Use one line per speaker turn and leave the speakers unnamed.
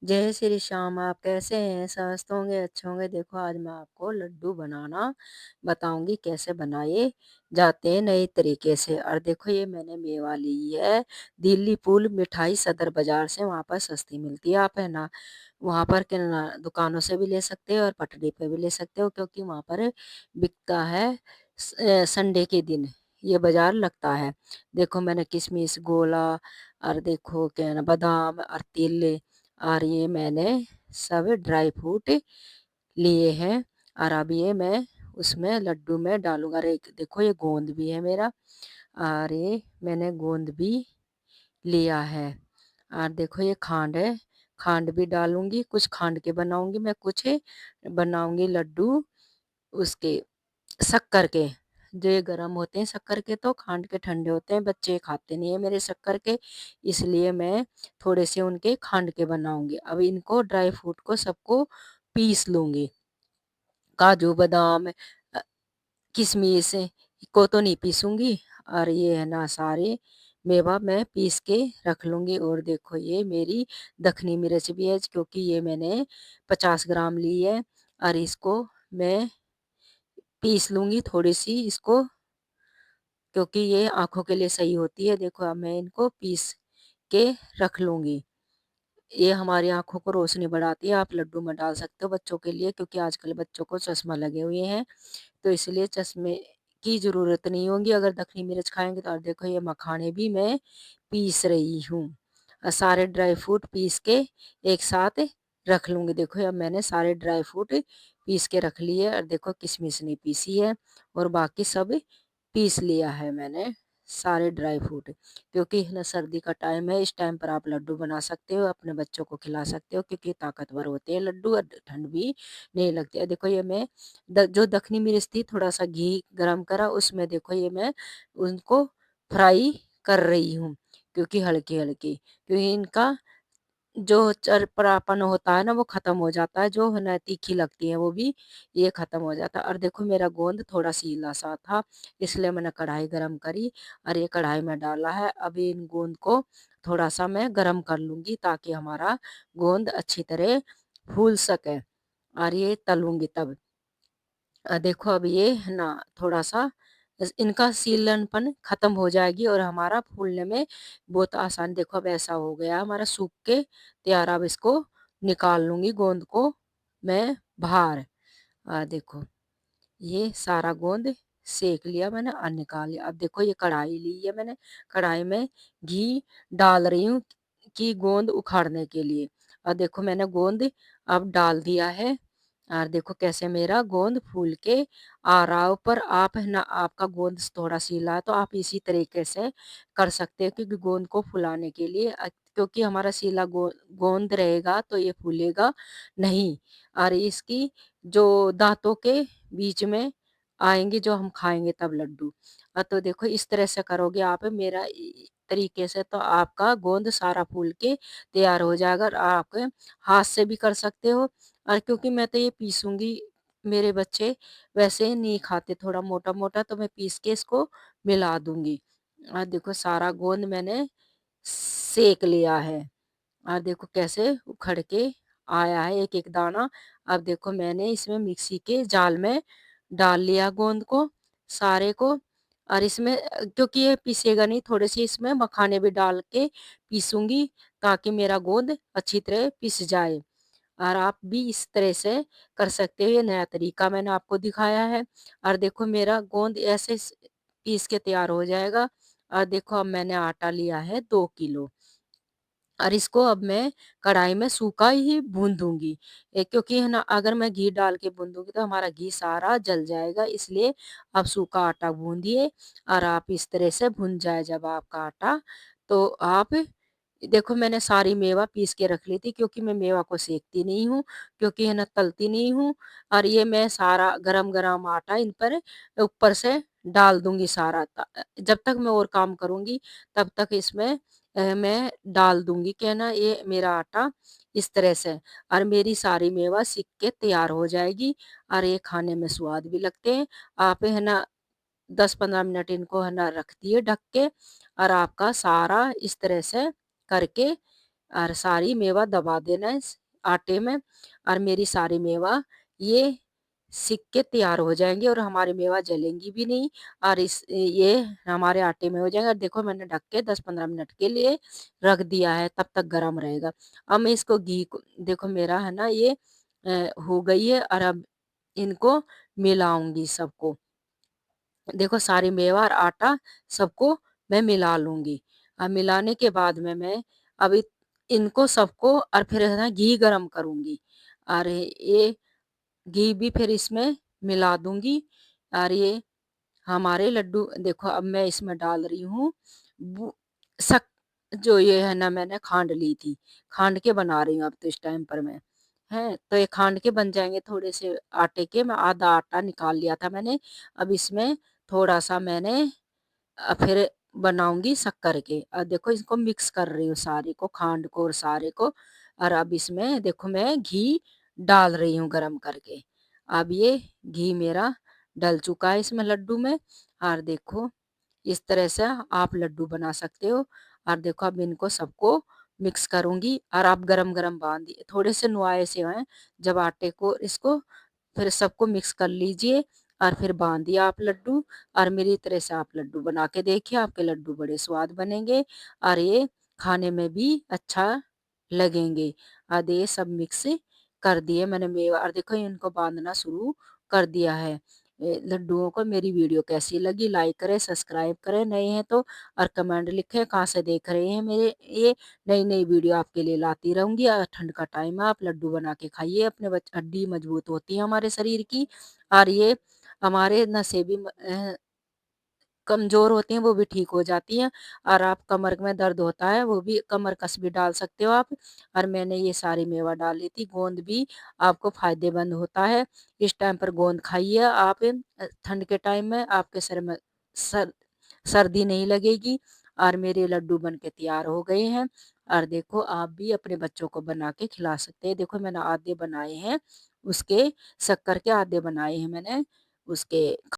जय श्री श्याम, आप कैसे हैं? स्वस्थ होंगे, अच्छे होंगे। देखो आज मैं आपको लड्डू बनाना बताऊंगी कैसे बनाए जाते हैं नए तरीके से। और देखो ये मैंने मेवा ली है दिल्ली पुल मिठाई सदर बाजार से, वहाँ पर सस्ती मिलती है। आप है ना वहाँ पर के ना दुकानों से भी ले सकते हो और पटरी पे भी ले सकते हो, क्योंकि वहाँ पर बिकता है संडे के दिन ये बाजार लगता है। देखो मैंने किशमिश गोला और देखो क्या है ना बादाम और तिल और ये मैंने सब ड्राई फ्रूट लिए हैं। और अब ये मैं उसमें लड्डू में डालूंगा। अरे देखो ये गोंद भी है मेरा, और ये मैंने गोंद भी लिया है। और देखो ये खांड है, खांड भी डालूंगी। कुछ खांड के बनाऊंगी मैं, कुछ बनाऊंगी लड्डू उसके शक्कर के। जो ये गर्म होते हैं शक्कर के, तो खांड के ठंडे होते हैं, बच्चे खाते नहीं है मेरे शक्कर के, इसलिए मैं थोड़े से उनके खांड के बनाऊंगी। अब इनको ड्राई फ्रूट को सबको पीस लूंगी। काजू बादाम किशमिश को तो नहीं पीसूंगी, और ये है ना सारे मेवा मैं पीस के रख लूंगी। और देखो ये मेरी दखनी मिर्च भी है, क्योंकि ये मैंने 50 ग्राम ली है। और इसको मैं पीस लूंगी थोड़ी सी इसको, क्योंकि ये आंखों के लिए सही होती है। देखो अब मैं इनको पीस के रख लूंगी। ये हमारी आंखों को रोशनी बढ़ाती है। आप लड्डू में डाल सकते हो बच्चों के लिए, क्योंकि आजकल बच्चों को चश्मा लगे हुए हैं, तो इसलिए चश्मे की जरूरत नहीं होगी अगर दखनी मिर्च खाएंगे तो। और देखो ये मखाने भी मैं पीस रही हूँ, और सारे ड्राई फ्रूट पीस के एक साथ रख लूंगी। देखो अब मैंने सारे ड्राई फ्रूट पीस के रख लिए। और देखो किशमिश नहीं पीसी है, और बाकी सब पीस लिया है मैंने सारे ड्राई फ्रूट। क्योंकि है ना सर्दी का टाइम है, इस टाइम पर आप लड्डू बना सकते हो, अपने बच्चों को खिला सकते हो, क्योंकि ताकतवर होते हैं लड्डू और ठंड भी नहीं लगती है। देखो ये मैं जो दखनी मिर्च थी थोड़ा सा घी गरम करा, उसमें देखो ये मैं उनको फ्राई कर रही हूँ, क्योंकि हल्की हल्की, क्योंकि इनका जो चरपरापन होता है ना वो खत्म हो जाता है, जो है ना तीखी लगती है वो भी ये खत्म हो जाता है। और देखो मेरा गोंद थोड़ा सीला सा था, इसलिए मैंने कढ़ाई गरम करी और ये कढ़ाई में डाला है। अभी इन गोंद को थोड़ा सा मैं गरम कर लूंगी, ताकि हमारा गोंद अच्छी तरह फूल सके, और ये तलूंगी तब। देखो अब ये है ना थोड़ा सा इनका सीलनपन खत्म हो जाएगी, और हमारा फूलने में बहुत आसान। देखो अब ऐसा हो गया हमारा सूख के तैयार। अब इसको निकाल लूंगी गोंद को मैं बाहर। देखो ये सारा गोंद सेक लिया मैंने और निकाल लिया। अब देखो ये कढ़ाई ली है मैंने, कढ़ाई में घी डाल रही हूँ कि गोंद उखाड़ने के लिए। और देखो मैंने गोंद अब डाल दिया है, और देखो कैसे मेरा गोंद फूल के आ रहा है ऊपर। आप है ना आपका गोंद थोड़ा सीला है तो आप इसी तरीके से कर सकते हो, क्योंकि गोंद को फुलाने के लिए क्योंकि हमारा सीला गोंद रहेगा तो ये फूलेगा नहीं, और इसकी जो दांतों के बीच में आएंगे जो हम खाएंगे तब लड्डू। तो देखो इस तरह से करोगे आप मेरा तरीके से, तो आपका गोंद सारा फूल के तैयार हो जाएगा। और आप हाथ से भी कर सकते हो, और क्योंकि मैं तो ये पीसूंगी, मेरे बच्चे वैसे नहीं खाते थोड़ा मोटा मोटा, तो मैं पीस के इसको मिला दूंगी। और देखो सारा गोंद मैंने सेक लिया है, और देखो कैसे उखड़ के आया है एक एक दाना। अब देखो मैंने इसमें मिक्सी के जाल में डाल लिया गोंद को सारे को। और इसमें क्योंकि ये पीसेगा नहीं, थोड़े से इसमें मखाने भी डाल के पीसूंगी, ताकि मेरा गोंद अच्छी तरह पिस जाए। और आप भी इस तरह से कर सकते हो, ये नया तरीका मैंने आपको दिखाया है। और देखो मेरा गोंद ऐसे पीस के तैयार हो जाएगा। और देखो अब मैंने आटा लिया है 2 किलो, और इसको अब मैं कढ़ाई में सूखा ही भून दूंगी। क्योंकि है ना अगर मैं घी डाल के भून दूंगी तो हमारा घी सारा जल जाएगा, इसलिए आप सूखा आटा भूनिए। और आप इस तरह से भुन जाए जब आपका आटा, तो आप देखो मैंने सारी मेवा पीस के रख ली थी, क्योंकि मैं मेवा को सेकती नहीं हूँ, क्योंकि है ना तलती नहीं हूँ। और ये मैं सारा गरम गरम आटा इन पर ऊपर से डाल दूंगी सारा। जब तक मैं और काम करूंगी तब तक इसमें मैं डाल दूंगी क्या ना ये मेरा आटा इस तरह से। और मेरी सारी मेवा सिक के तैयार हो जाएगी, और ये खाने में स्वाद भी लगते हैं। आप है ना 10-15 मिनट इनको है ना रख दिए ढक के, और आपका सारा इस तरह से करके और सारी मेवा दबा देना है इस आटे में, और मेरी सारी मेवा ये सिक के तैयार हो जाएँगी और हमारी मेवा जलेंगी भी नहीं, और इस ये हमारे आटे में हो जाएगा। देखो मैंने ढक के 10-15 मिनट के लिए रख दिया है, तब तक गरम रहेगा। अब मैं इसको घी को देखो मेरा है ना ये हो गई है, और अब इनको मिलाऊँगी सबको। देखो सारी मेवा और आटा सबको मैं मिला लूँगी। मिलाने के बाद में मैं अब इनको सबको और फिर है ना घी गरम करूँगी, और ये घी भी फिर इसमें मिला दूँगी, और ये हमारे लड्डू देखो अब मैं इसमें डाल रही हूँ वो शक जो ये है ना मैंने खांड ली थी, खांड के बना रही हूँ अब तो इस टाइम पर मैं, हैं? तो ये खांड के बन जाएँगे थोड़े से आटे के, मैं आधा आटा निकाल लिया था मैंने, अब इसमें थोड़ा-सा मैंने फिर बनाऊँगी शक्कर के। देखो इसको मिक्स कर रही हूँ सारे को, खांड को और सारे को, और अब इसमें देखो मैं घी डाल रही हूँ गरम करके। अब ये घी मेरा डल चुका है इसमें लड्डू में, और देखो इस तरह से आप लड्डू बना सकते हो। और देखो अब इनको सबको मिक्स करूँगी, और आप गरम-गरम बाँध दिए थोड़े से नुआए से हैं, जब आटे को इसको फिर सबको मिक्स कर लीजिए, और फिर बाँधिए आप लड्डू, और मेरी तरह से आप लड्डू बना के देखिए, आपके लड्डू बड़े स्वाद बनेंगे, और ये खाने में भी अच्छा लगेंगे। ये सब मिक्स कर दिए मैंने मेवा, और देखो इनको बाँधना शुरू कर दिया है। लड्डुओं को। मेरी वीडियो कैसी लगी लाइक करें, सब्सक्राइब करें, नए हैं तो, और कमेंट लिखें कहाँ से देख रहे हैं मेरे ये नई-नई वीडियो आपके लिए लाती रहूँगी। ठंड का टाइम है, आप लड्डू बना के खाइए, अपने हड्डी मजबूत होती है हमारे शरीर की, और ये हमारे नसें भी कमज़ोर होती हैं, वो भी ठीक हो जाती हैं, और आप कमर में दर्द होता है, वो भी कमर कस भी डाल सकते हो आप। और मैंने ये सारी मेवा डाली थी, गोंद भी आपको फ़ायदेमंद होता है। इस टाइम पर गोंद खाइए आप, ठंड के टाइम में आपके सर में सर सर्दी नहीं लगेगी, और मेरे लड्डू बन के तैयार हो गए हैं। और देखो आप भी अपने बच्चों को बना के खिला सकते हैं। देखो मैंने आधे बनाए हैं, उसके शक्कर के आधे बनाए हैं मैंने उसके